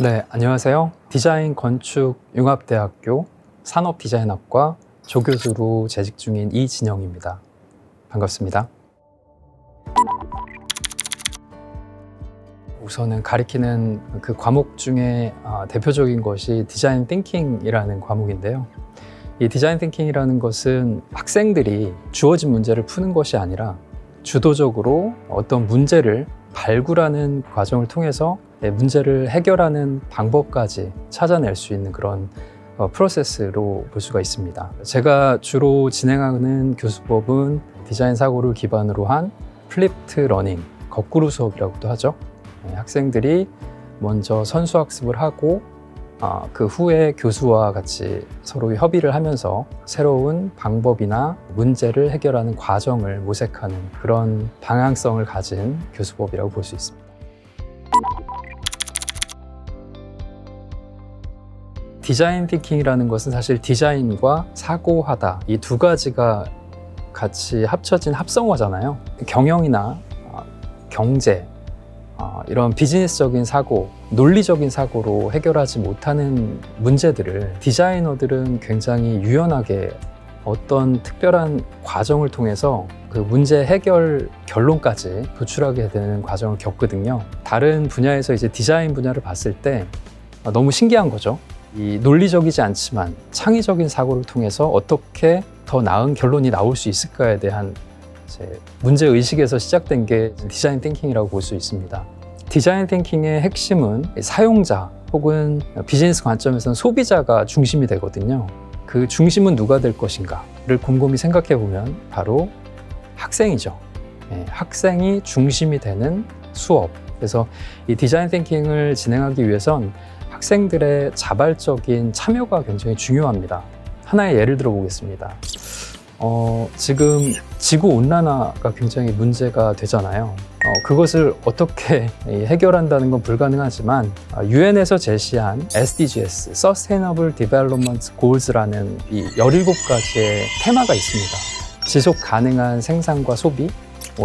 네, 안녕하세요. 디자인 건축 융합대학교 산업디자인학과 조교수로 재직 중인 이진영입니다. 반갑습니다. 우선은 가리키는 그 과목 중에 대표적인 것이 디자인 띵킹이라는 과목인데요. 이 디자인 띵킹이라는 것은 학생들이 주어진 문제를 푸는 것이 아니라 주도적으로 어떤 문제를 발굴하는 과정을 통해서 문제를 해결하는 방법까지 찾아낼 수 있는 그런 프로세스로 볼 수가 있습니다. 제가 주로 진행하는 교수법은 디자인 사고를 기반으로 한 플립트 러닝, 거꾸로 수업이라고도 하죠. 학생들이 먼저 선수학습을 하고 그 후에 교수와 같이 서로 협의를 하면서 새로운 방법이나 문제를 해결하는 과정을 모색하는 그런 방향성을 가진 교수법이라고 볼 수 있습니다. 디자인 띵킹이라는 것은 사실 디자인과 사고하다 이 두 가지가 같이 합쳐진 합성어잖아요. 경영이나 경제, 이런 비즈니스적인 사고, 논리적인 사고로 해결하지 못하는 문제들을 디자이너들은 굉장히 유연하게 어떤 특별한 과정을 통해서 그 문제 해결 결론까지 도출하게 되는 과정을 겪거든요. 다른 분야에서 이제 디자인 분야를 봤을 때 너무 신기한 거죠. 이 논리적이지 않지만 창의적인 사고를 통해서 어떻게 더 나은 결론이 나올 수 있을까에 대한 문제의식에서 시작된 게 디자인 띵킹이라고 볼 수 있습니다. 디자인 띵킹의 핵심은 사용자 혹은 비즈니스 관점에서는 소비자가 중심이 되거든요. 그 중심은 누가 될 것인가를 곰곰이 생각해 보면 바로 학생이죠. 학생이 중심이 되는 수업. 그래서 이 디자인 띵킹을 진행하기 위해선 학생들의 자발적인 참여가 굉장히 중요합니다. 하나의 예를 들어 보겠습니다. 지금 지구온난화가 굉장히 문제가 되잖아요. 그것을 어떻게 해결한다는 건 불가능하지만 유엔에서 제시한 SDGs, Sustainable Development Goals라는 이 17가지의 테마가 있습니다. 지속 가능한 생산과 소비,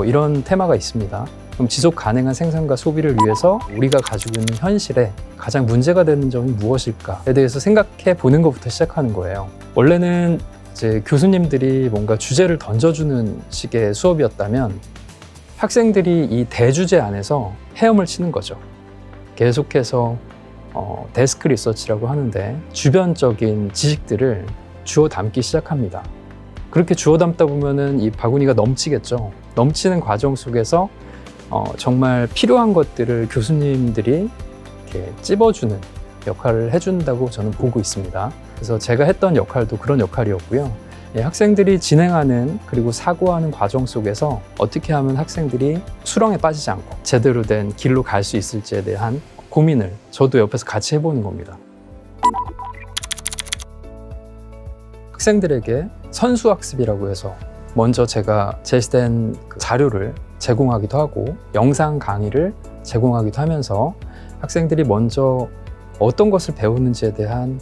이런 테마가 있습니다. 그럼 지속 가능한 생산과 소비를 위해서 우리가 가지고 있는 현실에 가장 문제가 되는 점이 무엇일까에 대해서 생각해 보는 것부터 시작하는 거예요. 원래는 이제 교수님들이 뭔가 주제를 던져주는 식의 수업이었다면 학생들이 이 대주제 안에서 헤엄을 치는 거죠. 계속해서 데스크 리서치라고 하는데 주변적인 지식들을 주워 담기 시작합니다. 그렇게 주워 담다 보면은 이 바구니가 넘치겠죠. 넘치는 과정 속에서 정말 필요한 것들을 교수님들이 이렇게 찝어주는 역할을 해준다고 저는 보고 있습니다. 그래서 제가 했던 역할도 그런 역할이었고요. 학생들이 진행하는 그리고 사고하는 과정 속에서 어떻게 하면 학생들이 수렁에 빠지지 않고 제대로 된 길로 갈 수 있을지에 대한 고민을 저도 옆에서 같이 해보는 겁니다. 학생들에게 선수학습이라고 해서 먼저 제가 제시된 자료를 제공하기도 하고 영상 강의를 제공하기도 하면서 학생들이 먼저 어떤 것을 배우는지에 대한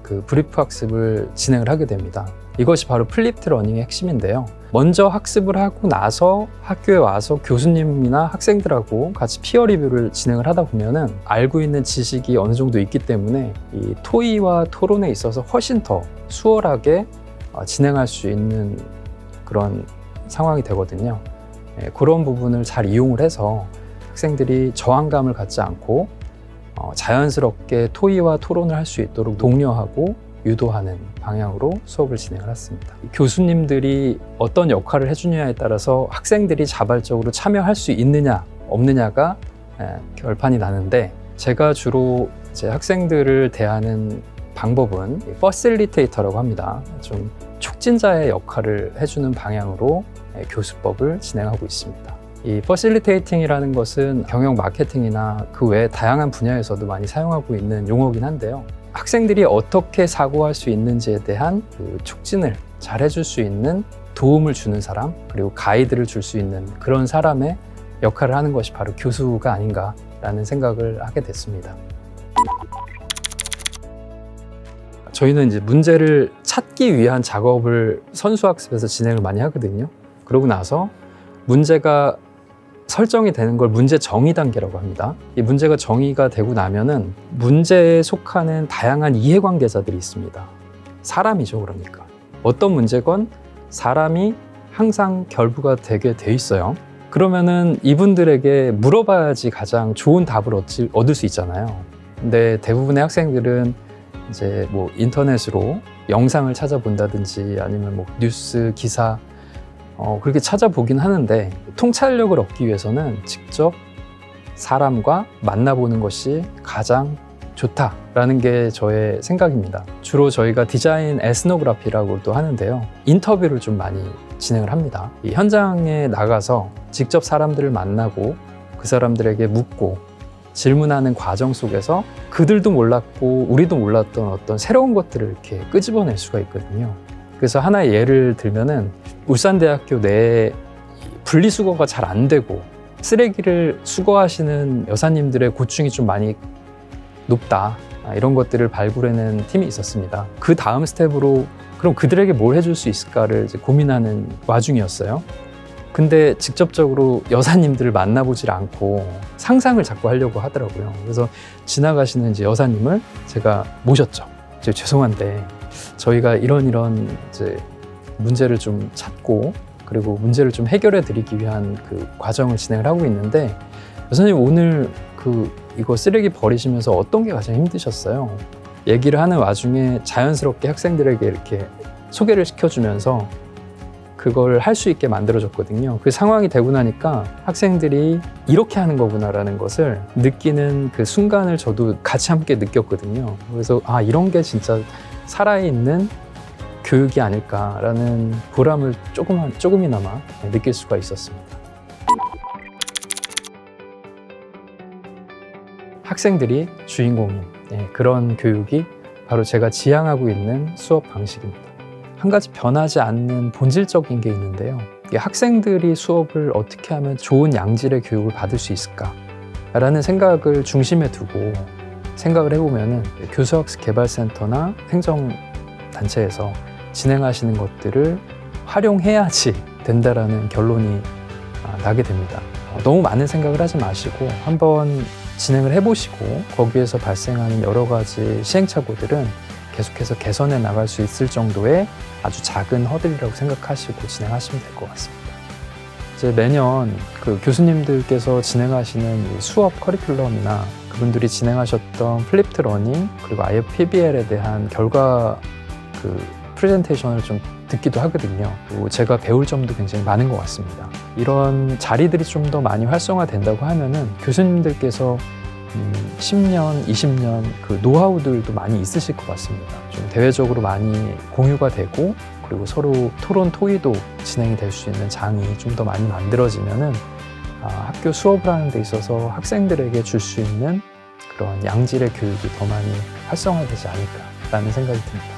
그 브리프 학습을 진행을 하게 됩니다. 이것이 바로 플립트 러닝의 핵심인데요. 먼저 학습을 하고 나서 학교에 와서 교수님이나 학생들하고 같이 피어 리뷰를 진행을 하다 보면은 알고 있는 지식이 어느 정도 있기 때문에 이 토의와 토론에 있어서 훨씬 더 수월하게 진행할 수 있는 그런 상황이 되거든요. 그런 부분을 잘 이용을 해서 학생들이 저항감을 갖지 않고 자연스럽게 토의와 토론을 할 수 있도록 독려하고 유도하는 방향으로 수업을 진행을 했습니다. 교수님들이 어떤 역할을 해주느냐에 따라서 학생들이 자발적으로 참여할 수 있느냐 없느냐가 결판이 나는데 제가 주로 제 학생들을 대하는 방법은 퍼실리테이터라고 합니다. 좀 촉진자의 역할을 해주는 방향으로 교수법을 진행하고 있습니다. 이 퍼실리테이팅이라는 것은 경영 마케팅이나 그 외 다양한 분야에서도 많이 사용하고 있는 용어긴 한데요. 학생들이 어떻게 사고할 수 있는지에 대한 그 촉진을 잘 해줄 수 있는 도움을 주는 사람, 그리고 가이드를 줄 수 있는 그런 사람의 역할을 하는 것이 바로 교수가 아닌가라는 생각을 하게 됐습니다. 저희는 이제 문제를 찾기 위한 작업을 선수학습에서 진행을 많이 하거든요. 그러고 나서 문제가 설정이 되는 걸 문제 정의 단계라고 합니다. 이 문제가 정의가 되고 나면은 문제에 속하는 다양한 이해관계자들이 있습니다. 사람이죠, 그러니까. 어떤 문제건 사람이 항상 결부가 되게 돼 있어요. 그러면은 이분들에게 물어봐야지 가장 좋은 답을 얻을 수 있잖아요. 근데 대부분의 학생들은 이제 뭐 인터넷으로 영상을 찾아본다든지 아니면 뭐 뉴스 기사 그렇게 찾아보긴 하는데 통찰력을 얻기 위해서는 직접 사람과 만나보는 것이 가장 좋다라는 게 저의 생각입니다. 주로 저희가 디자인 에스노그래피라고도 하는데요. 인터뷰를 좀 많이 진행을 합니다. 이 현장에 나가서 직접 사람들을 만나고 그 사람들에게 묻고 질문하는 과정 속에서 그들도 몰랐고 우리도 몰랐던 어떤 새로운 것들을 이렇게 끄집어낼 수가 있거든요. 그래서 하나의 예를 들면은 울산대학교 내에 분리수거가 잘 안 되고 쓰레기를 수거하시는 여사님들의 고충이 좀 많이 높다, 이런 것들을 발굴해낸 팀이 있었습니다. 그 다음 스텝으로 그럼 그들에게 뭘 해줄 수 있을까를 이제 고민하는 와중이었어요. 근데 직접적으로 여사님들을 만나보질 않고 상상을 자꾸 하려고 하더라고요. 그래서 지나가시는 이제 여사님을 제가 모셨죠. 이제 죄송한데 저희가 이런 이제 문제를 좀 찾고 그리고 문제를 좀 해결해 드리기 위한 그 과정을 진행을 하고 있는데, 여사님 오늘 이거 쓰레기 버리시면서 어떤 게 가장 힘드셨어요? 얘기를 하는 와중에 자연스럽게 학생들에게 이렇게 소개를 시켜주면서 그걸 할 수 있게 만들어줬거든요. 그 상황이 되고 나니까 학생들이 이렇게 하는 거구나라는 것을 느끼는 그 순간을 저도 같이 함께 느꼈거든요. 그래서 이런 게 진짜 살아있는 교육이 아닐까라는 보람을 조금이나마 느낄 수가 있었습니다. 학생들이 주인공인 그런 교육이 바로 제가 지향하고 있는 수업 방식입니다. 한 가지 변하지 않는 본질적인 게 있는데요. 학생들이 수업을 어떻게 하면 좋은 양질의 교육을 받을 수 있을까라는 생각을 중심에 두고 생각을 해보면 교수학습개발센터나 행정단체에서 진행하시는 것들을 활용해야지 된다라는 결론이 나게 됩니다. 너무 많은 생각을 하지 마시고 한번 진행을 해보시고 거기에서 발생하는 여러 가지 시행착오들은 계속해서 개선해 나갈 수 있을 정도의 아주 작은 허들이라고 생각하시고 진행하시면 될 것 같습니다. 이제 매년 그 교수님들께서 진행하시는 이 수업 커리큘럼이나 그분들이 진행하셨던 플립드 러닝 그리고 IFPBL에 대한 결과 프레젠테이션을 좀 듣기도 하거든요. 그리고 제가 배울 점도 굉장히 많은 것 같습니다. 이런 자리들이 좀 더 많이 활성화된다고 하면은 교수님들께서 10년, 20년 그 노하우들도 많이 있으실 것 같습니다. 좀 대외적으로 많이 공유가 되고 그리고 서로 토론 토의도 진행이 될 수 있는 장이 좀 더 많이 만들어지면은 학교 수업을 하는 데 있어서 학생들에게 줄 수 있는 그런 양질의 교육이 더 많이 활성화되지 않을까라는 생각이 듭니다.